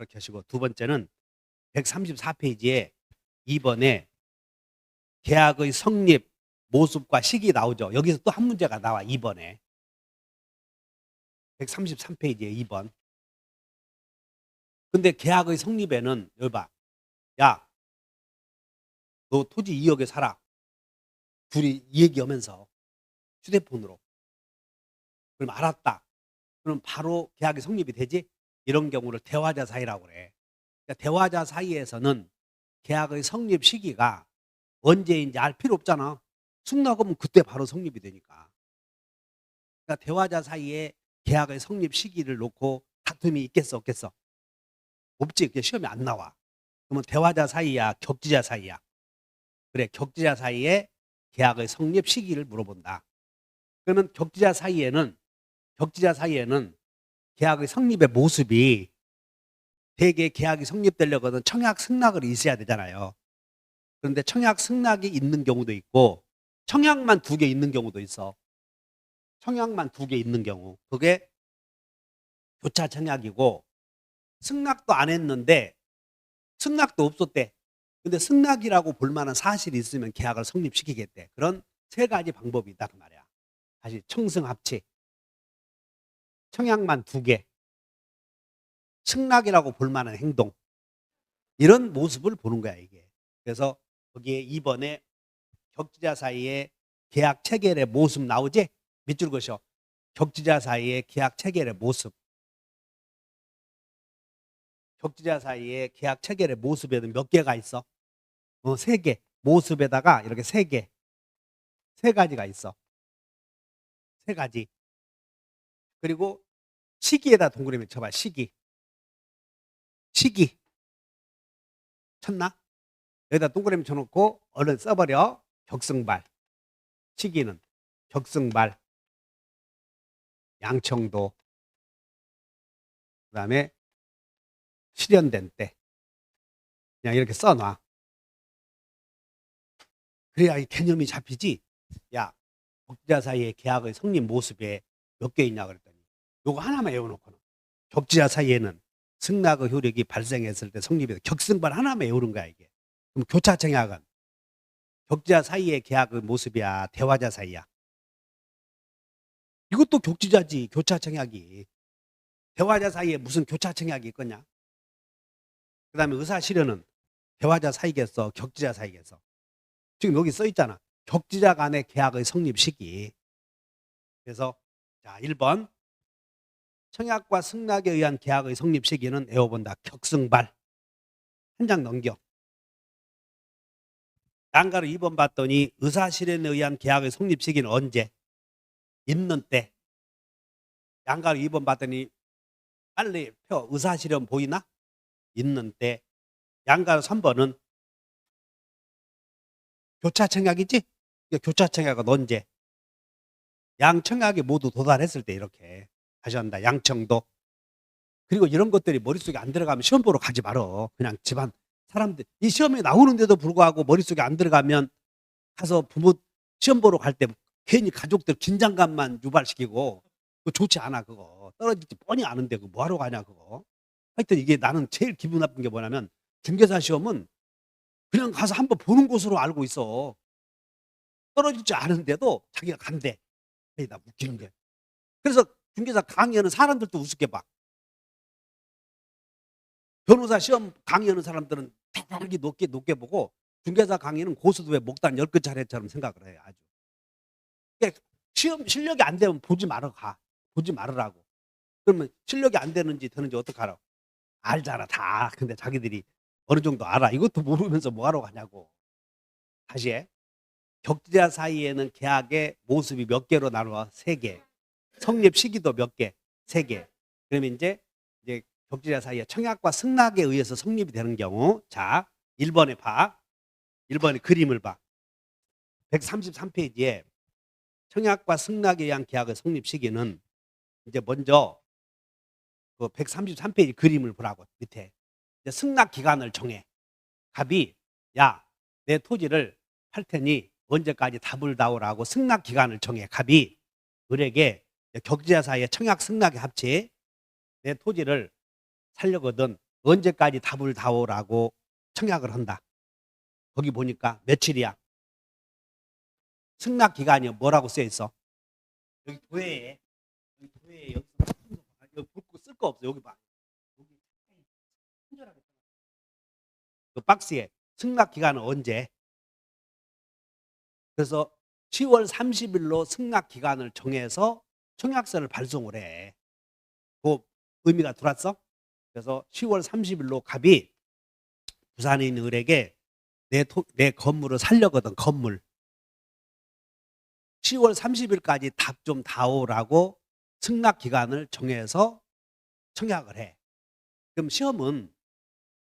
그렇게 하시고, 두 번째는 134페이지에 2번에 계약의 성립 모습과 시기 나오죠. 여기서 또 한 문제가 나와. 2번에 133페이지에 2번. 근데 계약의 성립에는 여기 봐. 야, 너 토지 2억에 사라. 둘이 이 얘기하면서 휴대폰으로. 그럼 알았다. 그럼 바로 계약이 성립이 되지? 이런 경우를 대화자 사이라고 그래. 그러니까 대화자 사이에서는 계약의 성립 시기가 언제인지 알 필요 없잖아. 승낙하면 그때 바로 성립이 되니까. 그러니까 대화자 사이에 계약의 성립 시기를 놓고 다툼이 있겠어 없겠어? 없지. 그게 시험에 안 나와. 그러면 대화자 사이야, 격지자 사이야? 그래, 격지자 사이에 계약의 성립 시기를 물어본다. 그러면 격지자 사이에는 계약의 성립의 모습이, 대개 계약이 성립되려거든 청약 승낙을 있어야 되잖아요. 그런데 청약 승낙이 있는 경우도 있고 청약만 2개 있는 경우도 있어. 청약만 2개 있는 경우, 그게 교차 청약이고, 승낙도 안 했는데 승낙도 없었대. 근데 승낙이라고 볼 만한 사실이 있으면 계약을 성립시키겠대. 그런 3가지 방법이 있다 그 말이야. 다시 청승합치, 청약만 2개, 승낙이라고 볼 만한 행동, 이런 모습을 보는 거야 이게. 그래서 거기에 2번에 격지자 사이에 계약 체결의 모습 나오지? 밑줄 그으셔. 격지자 사이에 계약 체결의 모습. 격지자 사이에 계약 체결의 모습에는 몇 개가 있어? 3개. 모습에다가 이렇게 3개. 3가지가 있어. 3가지. 그리고 시기에다 동그라미 쳐봐. 시기. 쳤나? 여기다 동그라미 쳐놓고 얼른 써버려. 격승발. 시기는 격승발, 양청도, 그 다음에 실현된 때. 그냥 이렇게 써놔. 그래야 이 개념이 잡히지. 야, 격지자 사이의 계약의 성립 모습에 몇 개 있냐 그랬더니 요거 하나만 외워놓고는, 격지자 사이에는 승낙의 효력이 발생했을 때 성립이 돼. 격승발 하나만 외우는 거야 이게. 그럼 교차 청약은 격지자 사이의 계약의 모습이야, 대화자 사이야? 이것도 격지자지. 교차 청약이. 대화자 사이에 무슨 교차 청약이 있겠냐? 그 다음에 의사 실현은 대화자 사이겠어, 격지자 사이겠어? 지금 여기 써 있잖아. 격지자 간의 계약의 성립 시기. 그래서 자, 1번 청약과 승낙에 의한 계약의 성립 시기는 외워본다. 격승발. 한 장 넘겨. 양가로 2번 봤더니 의사 실현에 의한 계약의 성립 시기는 언제? 있는 때. 양가로 2번 봤더니 빨리 펴. 의사 실현 보이나? 있는 때. 양가로 3번은 교차 청약이지? 교차 청약은 언제? 양청약이 모두 도달했을 때. 이렇게 하셨다. 양청도. 그리고 이런 것들이 머릿속에 안 들어가면 시험 보러 가지 말어. 그냥 집안 사람들, 이 시험에 나오는데도 불구하고 머릿속에 안 들어가면 가서 부모 시험 보러 갈 때 괜히 가족들 긴장감만 유발시키고, 그거 좋지 않아. 그거 떨어질지 뻔히 아는데 그거 뭐하러 가냐 그거. 하여튼 이게 나는 제일 기분 나쁜 게 뭐냐면, 중개사 시험은 그냥 가서 한번 보는 곳으로 알고 있어. 떨어질 줄 아는데도 자기가 간대. 에이, 나 웃기는 게. 그래서 중개사 강의하는 사람들도 우습게 봐. 변호사 시험 강의하는 사람들은 대단하게 높게 보고, 중개사 강의는 고수도의 목단 10끗 차례처럼 생각을 해. 아주. 그러니까 시험 실력이 안 되면 보지 말아 가. 보지 말으라고. 그러면 실력이 안 되는지 되는지 어떡하라고. 알잖아 다. 근데 자기들이 어느 정도 알아. 이것도 모르면서 뭐하러 가냐고. 다시 해. 격지자 사이에는 계약의 모습이 몇 개로 나누어? 3개. 성립 시기도 몇 개? 3개. 그러면 이제 격지자 사이에 청약과 승낙에 의해서 성립이 되는 경우. 자, 1번에 봐. 1번에 그림을 봐. 133페이지에 청약과 승낙에 의한 계약의 성립 시기는, 이제 먼저 그 133페이지 그림을 보라고. 밑에 이제 승낙 기간을 정해. 갑이, 야, 내 토지를 팔 테니 언제까지 답을 다오라고 승낙 기간을 정해. 갑이 을에게 격지자 사이에 청약 승낙의 합치, 내 토지를 살려거든 언제까지 답을 다오라고 청약을 한다. 거기 보니까 며칠이야? 승낙 기간이 뭐라고 쓰여 있어? 여기 도해에 여기 볼 쓸 거 없어. 여기 봐. 여기 친절하게 그 박스에 승낙 기간은 언제? 그래서 10월 30일로 승낙 기간을 정해서 청약서를 발송을 해. 그 의미가 들어왔어? 그래서 10월 30일로 갑이 부산에 있는 을에게 내 건물을 살려거든. 건물 10월 30일까지 답 좀 다오라고 승낙 기간을 정해서 청약을 해. 그럼 시험은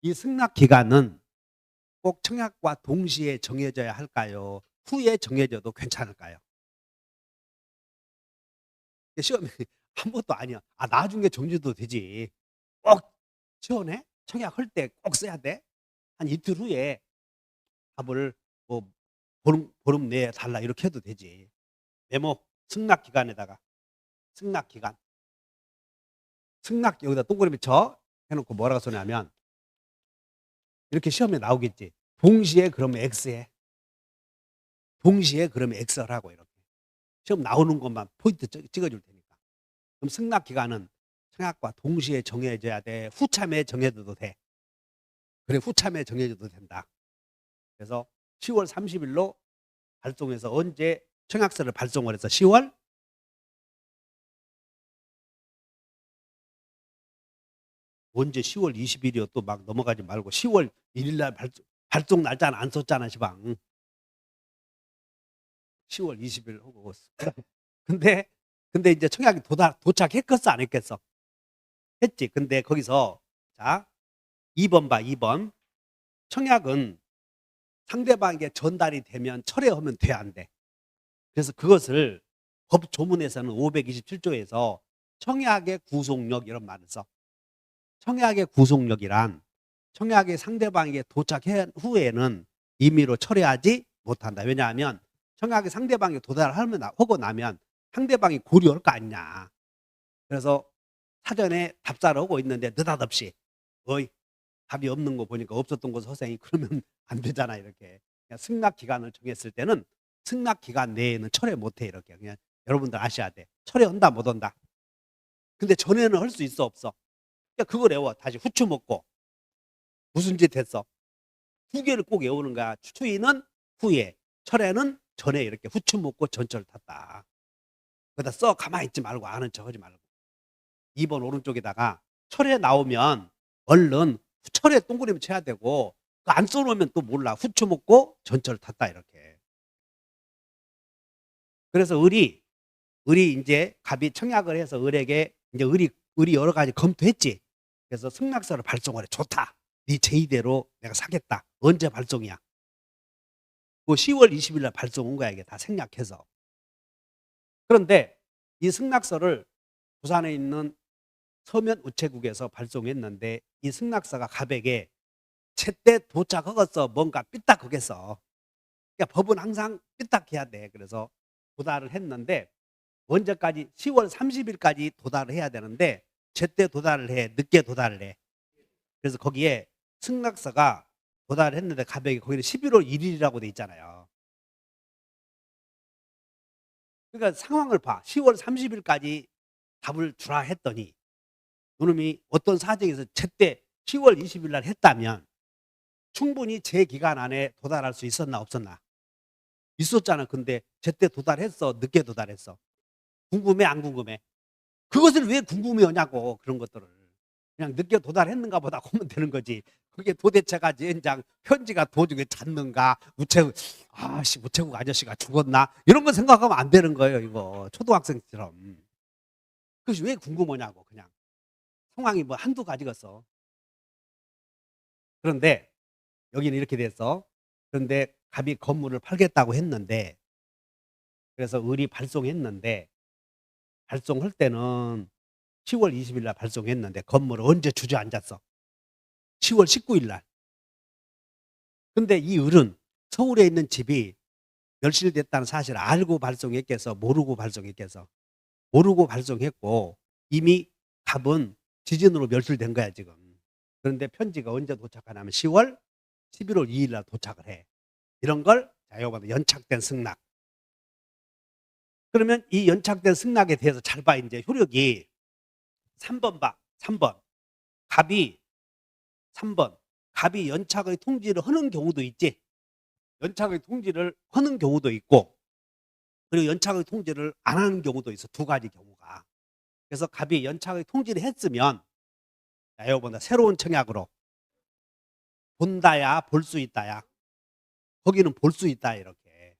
이 승낙 기간은 꼭 청약과 동시에 정해져야 할까요? 후에 정해져도 괜찮을까요? 시험이 아무것도 아니야. 아, 나중에 정해도 되지. 꼭 시험에 청약할 때 꼭 써야 돼. 한 이틀 후에 답을 뭐 보름 내에 달라 이렇게 해도 되지. 메모 승낙 기간에다가 승낙 기간 승낙 여기다 동그라미 쳐 해놓고 뭐라고 써냐면 이렇게 시험에 나오겠지. 동시에 그러면 X해. 동시에 그러면 X를 하고 이렇게 시험 나오는 것만 포인트 찍어줄 테니까. 그럼 승낙 기간은 청약과 동시에 정해져야 돼. 후참에 정해져도 돼. 그래 후참에 정해져도 된다. 그래서 10월 30일로 발송해서 언제 청약서를 발송을 해서 10월 언제 10월 20일이요. 또 막 넘어가지 말고 10월 1일 날 발송 날짜는 안 썼잖아, 시방. 10월 20일 하고. 근데 이제 청약이 도착했겠어, 안 했겠어? 했지. 근데 거기서 자, 2번 봐, 2번. 청약은 상대방에게 전달이 되면 철회하면 돼, 안 돼? 그래서 그것을 법 조문에서는 527조에서 청약의 구속력 이런 말을 써. 청약의 구속력이란 청약이 상대방에게 도착한 후에는 임의로 철회하지 못한다. 왜냐하면 청약이 상대방에 도달하고 나면 상대방이 고려할 거 아니냐. 그래서 사전에 답사를 하고 있는데 느닷없이 어이 답이 없는 거 보니까 없었던 거 선생님 그러면 안 되잖아 이렇게. 그냥 승낙 기간을 정했을 때는 승낙 기간 내에는 철회 못해 이렇게. 그냥 여러분들 아셔야 돼. 철회한다 못 한다. 근데 전에는 할 수 있어 없어? 그걸 외워. 다시 후추 먹고 무슨 짓 했어? 두 개를 꼭 외우는 거야. 추인은 후에, 철회는 전에 이렇게 후추 먹고 전철 탔다. 거기다 써 가만히 있지 말고 아는 척 하지 말고. 2번 오른쪽에다가 철회 나오면 얼른 철회 동그라미 쳐야 되고 안 써놓으면 또 몰라. 후추 먹고 전철 탔다 이렇게. 그래서 을이 이제 갑이 청약을 해서 을에게 이제 을이 여러 가지 검토했지. 그래서 승낙서를 발송을 해. 좋다. 네 제의대로 내가 사겠다. 언제 발송이야? 그 10월 20일 날 발송 온 거야. 이게 다 생략해서. 그런데 이 승낙서를 부산에 있는 서면 우체국에서 발송했는데 이 승낙서가 갑에게 제때 도착하겠어. 뭔가 삐딱하겠어. 그러니까 법은 항상 삐딱해야 돼. 그래서 도달을 했는데 언제까지? 10월 30일까지 도달을 해야 되는데 제때 도달을 해. 늦게 도달을 해. 그래서 거기에 승낙서가 도달을 했는데 갑에게 거기는 11월 1일이라고 돼 있잖아요. 그러니까 상황을 봐. 10월 30일까지 답을 주라 했더니 그놈이 어떤 사정에서 제때 10월 20일 날 했다면 충분히 제 기간 안에 도달할 수 있었나 없었나? 있었잖아. 근데 제때 도달했어? 늦게 도달했어? 궁금해 안 궁금해? 그것을 왜 궁금해하냐고. 그런 것들을 그냥 늦게 도달했는가 보다 보면 되는 거지. 그게 도대체가 젠장 편지가 도중에 잤는가, 우체국 아저씨가 죽었나 이런 거 생각하면 안 되는 거예요. 이거 초등학생처럼. 그것이 왜 궁금하냐고. 그냥 상황이 뭐 한두 가지겠어. 그런데 여기는 이렇게 됐어. 그런데 갑이 건물을 팔겠다고 했는데 그래서 을이 발송했는데 발송할 때는 10월 20일 날 발송했는데 건물을 언제 주저앉았어? 10월 19일 날. 근데 이 을은 서울에 있는 집이 멸실됐다는 사실을 알고 발송했겠어? 모르고 발송했겠어? 모르고 발송했고 이미 갑은 지진으로 멸실된 거야 지금. 그런데 편지가 언제 도착하냐면 10월 11월 2일 날 도착을 해. 이런 걸 자요보다 연착된 승낙. 그러면 이 연착된 승낙에 대해서 잘 봐. 이제 효력이 3번 봐. 3번. 갑이 3번. 갑이 연착의 통지를 하는 경우도 있지. 연착의 통지를 하는 경우도 있고, 그리고 연착의 통지를 안 하는 경우도 있어. 두 가지 경우가. 그래서 갑이 연착의 통지를 했으면 자요보다 새로운 청약으로 본다야 볼 수 있다야. 거기는 볼 수 있다 이렇게.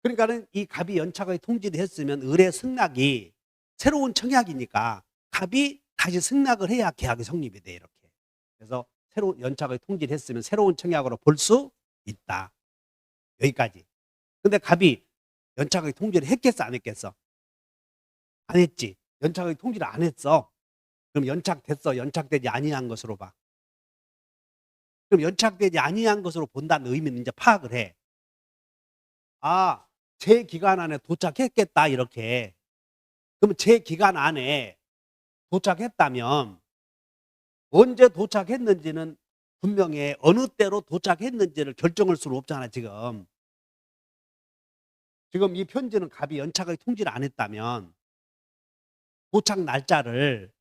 그러니까는 이 갑이 연착의 통지를 했으면 의뢰 승낙이 새로운 청약이니까 갑이 다시 승낙을 해야 계약이 성립이 돼 이렇게. 그래서 새로운 연착의 통지를 했으면 새로운 청약으로 볼 수 있다. 여기까지. 근데 갑이 연착의 통지를 했겠어 안 했겠어? 안 했지. 연착의 통지를 안 했어. 그럼 연착됐어 연착되지 아니한 것으로 봐. 그럼 연착되지 아니한 것으로 본다는 의미는 이제 파악을 해. 아, 제 기간 안에 도착했겠다 이렇게. 그러면 제 기간 안에 도착했다면 언제 도착했는지는 분명히 어느 때로 도착했는지를 결정할 수는 없잖아 지금. 지금 이 편지는 갑이 연착의 통지를 안 했다면 도착 날짜를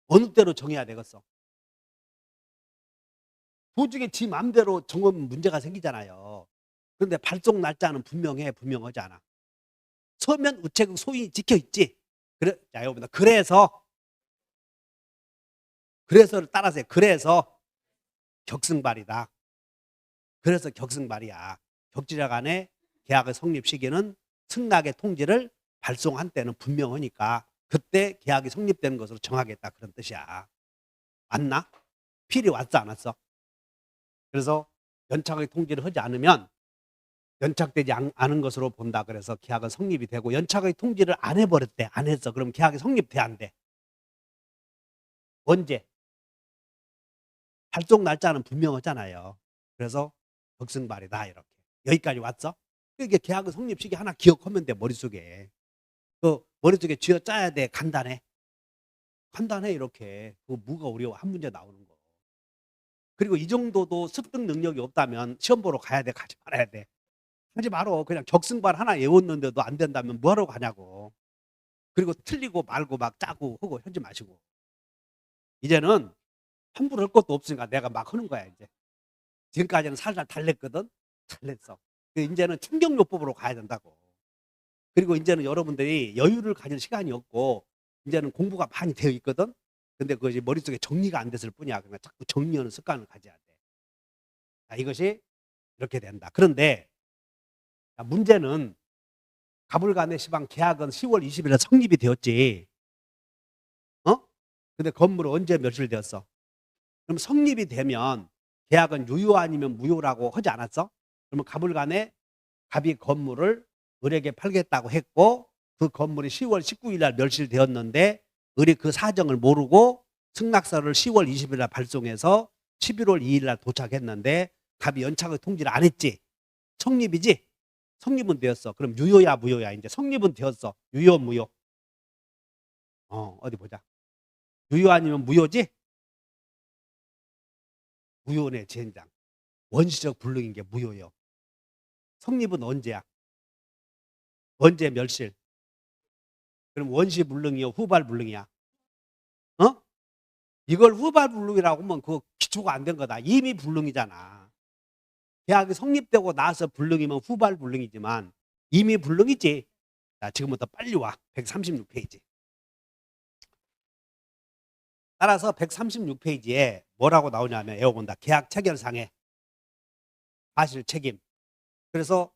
어느 때로 정해야 되겠어? 도중에 지 맘대로 정하면 문제가 생기잖아요. 그런데 발송 날짜는 분명하지 않아. 서면 우체국 소인이 찍혀 있지. 그래, 자, 여러분들. 그래서를 따라서 해. 그래서 격승발이다. 그래서 격승발이야. 격지자 간의 계약의 성립 시기는 승낙의 통지를 발송한 때는 분명하니까 그때 계약이 성립되는 것으로 정하겠다. 그런 뜻이야. 맞나? 필이 왔어, 안 왔어? 그래서 연착의 통지를 하지 않으면 연착되지 않은 것으로 본다. 그래서 계약은 성립이 되고 연착의 통지를 안 해버렸대. 안 했어. 그럼 계약이 성립돼 안 돼? 언제? 발송 날짜는 분명하잖아요. 그래서 격승발이다 이렇게. 여기까지 왔어? 이게 계약의 성립 시기 하나 기억하면 돼. 머릿속에. 그 머릿속에 쥐어짜야 돼. 간단해. 간단해 이렇게. 그 뭐가 어려워. 한 문제 나오는 거. 그리고 이 정도도 습득 능력이 없다면 시험 보러 가야 돼. 가지 말아야 돼. 하지 말어. 그냥 격승발 하나 외웠는데도 안 된다면 뭐하러 가냐고. 그리고 틀리고 말고 막 짜고 하고 하지 마시고. 이제는 함부로 할 것도 없으니까 내가 막 하는 거야 이제. 지금까지는 살살 달랬거든. 달랬어. 이제는 충격요법으로 가야 된다고. 그리고 이제는 여러분들이 여유를 가질 시간이 없고 이제는 공부가 많이 되어 있거든. 근데 그것이 머릿속에 정리가 안 됐을 뿐이야. 그러니까 자꾸 정리하는 습관을 가져야 돼. 자, 이것이 이렇게 된다. 그런데 문제는 가불간의 시방 계약은 10월 20일에 성립이 되었지. 어? 근데 건물은 언제 며칠 되었어? 그럼 성립이 되면 계약은 유효 아니면 무효라고 하지 않았어? 그러면 가불간에 갑이 건물을 을에게 팔겠다고 했고 그 건물이 10월 19일 날 멸실되었는데 을이 그 사정을 모르고 승낙서를 10월 20일 날 발송해서 11월 2일 날 도착했는데 갑이 연착을 통지를 안 했지. 성립이지? 성립은 되었어. 그럼 유효야 무효야? 이제 성립은 되었어. 유효 무효? 어디 보자. 유효 아니면 무효지? 무효네 젠장. 원시적 불능인 게 무효예요. 성립은 언제야? 언제 멸실? 그럼 원시 불능이요 후발 불능이야? 어? 이걸 후발 불능이라고 하면 그거 기초가 안 된 거다. 이미 불능이잖아. 계약이 성립되고 나서 불능이면 후발 불능이지만 이미 불능이지. 자, 지금부터 빨리 와. 136페이지. 따라서 136페이지에 뭐라고 나오냐면 외워본다. 계약 체결상의 과실 책임. 그래서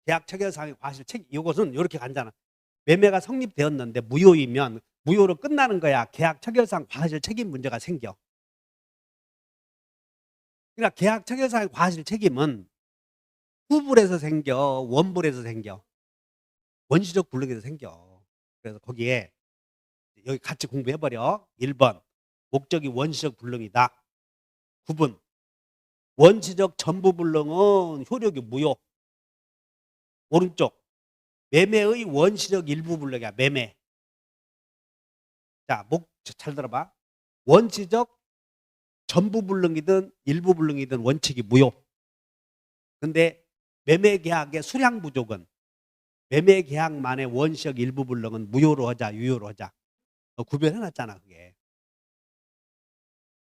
계약 체결상의 과실 책임. 이것은 이렇게 간잖아. 매매가 성립되었는데 무효이면 무효로 끝나는 거야. 계약 체결상 과실 책임 문제가 생겨. 그러니까 계약 체결상의 과실 책임은 후불에서 생겨, 원불에서 생겨. 원시적 불능에서 생겨. 그래서 거기에 여기 같이 공부해버려. 1번 목적이 원시적 불능이다. 9번 원시적 전부 불능은 효력이 무효. 오른쪽 매매의 원시적 일부 불능이야. 매매. 자, 잘 들어봐. 원시적 전부 불능이든 일부 불능이든 원칙이 무효. 근데 매매 계약의 수량 부족은 매매 계약만의 원시적 일부 불능은 무효로 하자, 유효로 하자. 구별해 놨잖아, 그게.